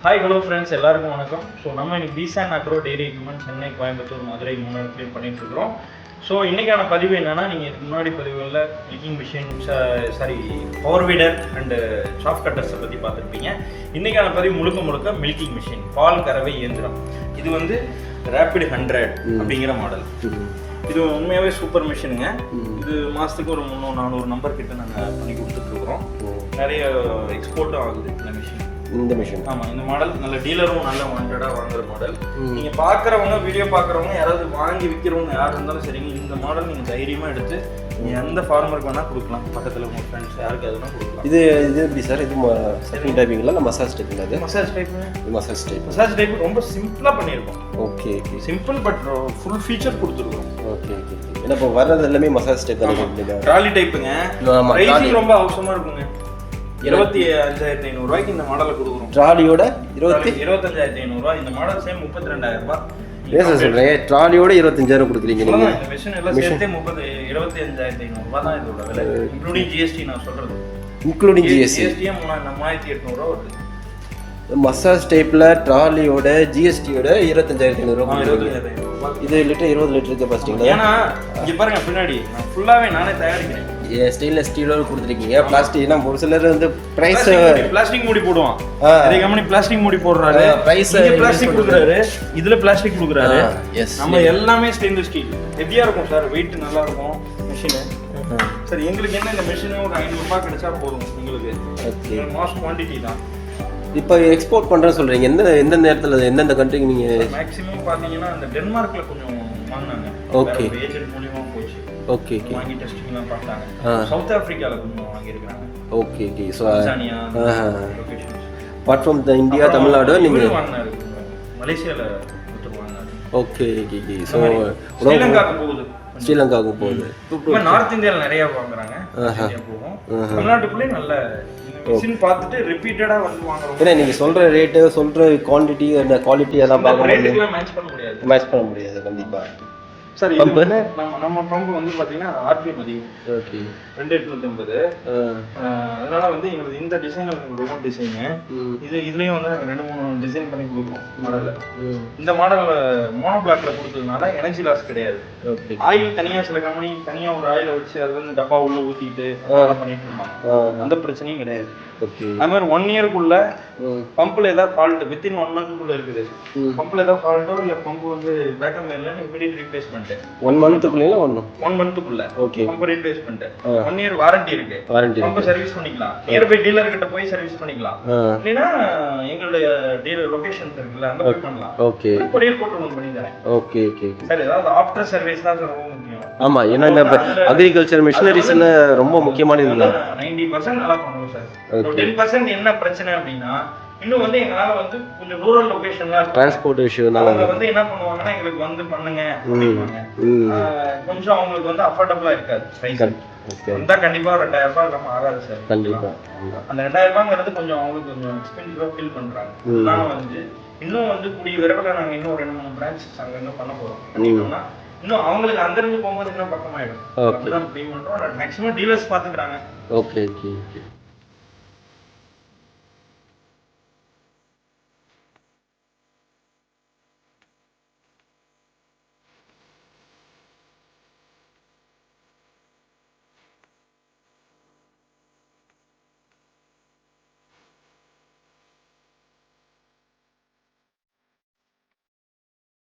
Hi hello friends, எல்லாருக்கும் வணக்கம். So நம்ம இன்னைக்கு பீசான் agro dairy equipment Chennai, Coimbatore, Madurai 3 இடத்துலையும் பண்ணிட்டு இருக்கிறோம். ஸோ இன்றைக்கான பதிவு என்னென்னா, நீங்கள் இதுக்கு முன்னாடி பதிவுகளில் milking machine, power weeder and chaff கட்டர்ஸை பற்றி பார்த்துருப்பீங்க. இன்றைக்கான பதிவு முழுக்க மில்கிங் மிஷின், பால் கறவை இயந்திரம். இது வந்து ரேபிட் 100 அப்படிங்கிற மாடல். இது உண்மையாகவே சூப்பர் மிஷினுங்க. இது மாதத்துக்கு ஒரு 300-400 நம்பர் கிட்ட நாங்கள் பண்ணி கொடுத்துட்ருக்குறோம். நிறைய எக்ஸ்போர்ட்டும் ஆகுது இந்த மிஷின். ஆமாம், இந்த மாடல் நல்ல டீலரும் நல்ல வாண்டடாக வாங்குற மாடல். நீங்கள் பார்க்குறவங்க, வீடியோ பார்க்குறவங்க, யாராவது வாங்கி விற்கிறவங்க யார் இருந்தாலும் சரிங்க, இந்த மாடல் நீங்கள் தைரியமாக எடுத்து நீங்கள் எந்த ஃபார்மருக்கு வேணால் கொடுக்கலாம். பக்கத்தில் உங்கள் ஃப்ரெண்ட்ஸ் யாருக்கு எதுனா கொடுக்கலாம். இது எப்படி சார்? இது செட்டிங் டைப்பிங்களா இல்லை மசாஜ் டைப்பிங்களா? அது மசாஜ் டைப்புங்க. மசாஜ் டைப் ரொம்ப சிம்பிளாக பண்ணியிருக்கோம். Okay, simple but full feature கொடுத்துருக்கோம். ஓகே. ஏன்னா இப்போ வர்றது எல்லாமே மசாஜ் டைப் தான். ட்ராலி டைப்புங்க. ரொம்ப அவசரமாக இருக்குங்க. 25,500 ரூபாய்க்கு இந்த மாடலை கொடுக்குறோம். ட்ராலியோட 25,500 ரூபாய். இந்த மாடல் சேம் 32,000 ரூபாய். ஏன் சார் சொல்றீங்க? ட்ராலியோட 25,000 கொடுக்குறீங்க நீங்க? இந்த மிஷின் எல்லாம் சேர்த்தே 25,500 ரூபாய் தான் இதோட விலை, இன்க்ளூடிங் ஜிஎஸ்டி. நான் சொல்றது இன்க்ளூடிங் ஜிஎஸ்டி 3,500 ரூபாய் வருது. மசாஜ் டைப்ல ட்ராலியோட ஜிஎஸ்டியோட 25,500 ரூபாய். 25,500 ரூபாய். இது லிட்டர் 20 லிட்டர் கெபாசிட்டிங்களா? ஏன்னா இங்க பாருங்க, பின்னாடி நான் ஃபுல்லாவே நானே தயாரிக்கிறேன். ஸ்டெயின்லெஸ் ஸ்டீலோட கொடுத்துருக்கீங்க. பிளாஸ்டிக்னா ஒரு சிலர் வந்து பிரைஸ் பிளாஸ்டிக் மூடி போடுவான். இதே கம்பெனி பிளாஸ்டிக் மூடி போடுறாரு, பிரைஸ் பிளாஸ்டிக் கொடுக்குறாரு, இதுல பிளாஸ்டிக் கொடுக்குறாரு. நம்ம எல்லாமே ஸ்டெயின்லெஸ் ஸ்டீல். ஹெவியா இருக்கும் சார், வெயிட் நல்லா இருக்கும் மிஷின். சார் எங்களுக்கு என்ன, இந்த மிஷின் ஒரு 500 ரூபாய் கிடைச்சா போதும் எங்களுக்கு. ஓகே, மாஸ் குவான்டிட்டி தான். இப்போ எக்ஸ்போர்ட் பண்ணுறேன்னு சொல்கிறீங்க, எந்த நேரத்தில் எந்தெந்த கண்ட்ரிக்கு நீங்கள்? மேக்ஸிமம் பார்த்தீங்கன்னா இந்த டென்மார்க்கில் கொஞ்சம் வாங்கினாங்க. ஓகே, ஏஜென்ட் மூலியமாக போச்சு. ஓகே, வாங்கி டெஸ்டிங்லாம் பார்த்தாங்க. சவுத் ஆஃப்ரிக்காவில் கொஞ்சம் வாங்கியிருக்காங்க. Okay. So apart from India, Tamil Nadu நீங்கள் வாங்கினாரு, மலேசியாவில் வாங்கினாரு. ஓகே. ஸோ ஸ்ரீலங்காவுக்கு போகுது. நார்த் இந்தியாவில் நிறையா வாங்குறாங்க. போகும் தமிழ்நாட்டுக்குள்ளே நல்ல மிஷின் பார்த்துட்டு ரிப்பீட்டடா வந்து வாங்குறோம். ஏன்னா நீங்க சொல்ற ரேட்டு, சொல்ற குவாண்டிட்டி, அந்த குவாலிட்டி எல்லாம் பார்க்க ரேட்டுக்குலாம் மேட்ச் பண்ண முடியாது கண்டிப்பா. சார் நம்ம பம்பு வந்து பாத்தீங்கன்னா ஆர்பிஎம் அதிகம். ஓகே, 2850. அதனால வந்து எங்களுக்கு இந்த டிசைன் ரொம்ப டிசைனு. இதுலயும் வந்து 2-3 டிசைன் பண்ணி கொடுக்குறோம் மாடல்ல. இந்த மாடல் மோனோ பிளாக்ல கொடுத்ததுனால எனர்ஜி லாஸ் கிடையாது. ஆயில் தனியா, சில கம்பெனி தனியா ஒரு ஆயில வச்சு அது வந்து டப்பா உள்ள ஊத்திட்டு பண்ணிட்டு இருப்பாங்க. அந்த பிரச்சனையும் கிடையாது. அது மாதிரி 1 இயருக்குள்ள பம்ப்ல ஏதாவது ஃபால்ட் வித்தின் 1 மந்த்க்குள்ள இருக்குது. பம்ப்ல ஏதாவது ஃபால்ட்டோ இல்ல பம்ப் வந்து பேக்கப் இல்ல, இமிடியேட் ரீப்ளேஸ்மென்ட் 1 மந்த்க்குள்ள. Okay, pump replacement 1 year warranty இருக்கு. பம்ப் சர்வீஸ் பண்ணிக்கலாம். நியர்பை டீலர் கிட்ட போய் சர்வீஸ் பண்ணிக்கலாம். இல்லனா எங்களுடைய டீலர் லொகேஷன் இருக்குல்ல, அங்க போய் பண்ணலாம். ஓகே, கொரியர் போட்டு பண்ணி தரேன். ஓகே. சார் ஏதாவது ஆஃப்டர் சர்வீஸ் தான் ரொம்ப முக்கியம். ஆமா, ஏன்னா இந்த அக்ரிகல்ச்சர் மிஷினரிஸ்ல ரொம்ப முக்கியமான இது 90% நல்லா பண்ணுவோம் சார். 10% என்ன பிரச்சனை அப்படின்னா, இன்னும் வந்து எங்களால வந்து கொஞ்சம் ரூரல் லொகேஷன்ல டிரான்ஸ்போர்ட் இஷ்யூனால வந்து என்ன பண்ணுவாங்கன்னா, எங்களுக்கு வந்து பண்ணுங்க அப்படிவாங்க. கொஞ்சம் அவங்களுக்கு வந்து அஃபோர்டபிளா இருக்காது பிரைஸ். வந்தா கண்டிப்பா 2,000 ரூபாய் நம்ம ஆகாது சார். கண்டிப்பா அந்த 2,000 ரூபாய்ங்கிறது கொஞ்சம் அவங்களுக்கு கொஞ்சம் எக்ஸ்பென்சிவா ஃபீல் பண்றாங்க. அதனால வந்து இன்னும் வந்து கூடிய விரைவில் நாங்கள் இன்னும் 2-3 பிரான்ச்சஸ் அங்கே இன்னும் பண்ண போறோம். பண்ணிட்டோம்னா இன்னும் அவங்களுக்கு அங்கிருந்து போகும்போது இன்னும் பக்கமாயிடும். அப்படிதான் பே பண்றோம். மேக்ஸிமம் டீலர்ஸ் பாத்துக்கிறாங்க. ஓகே.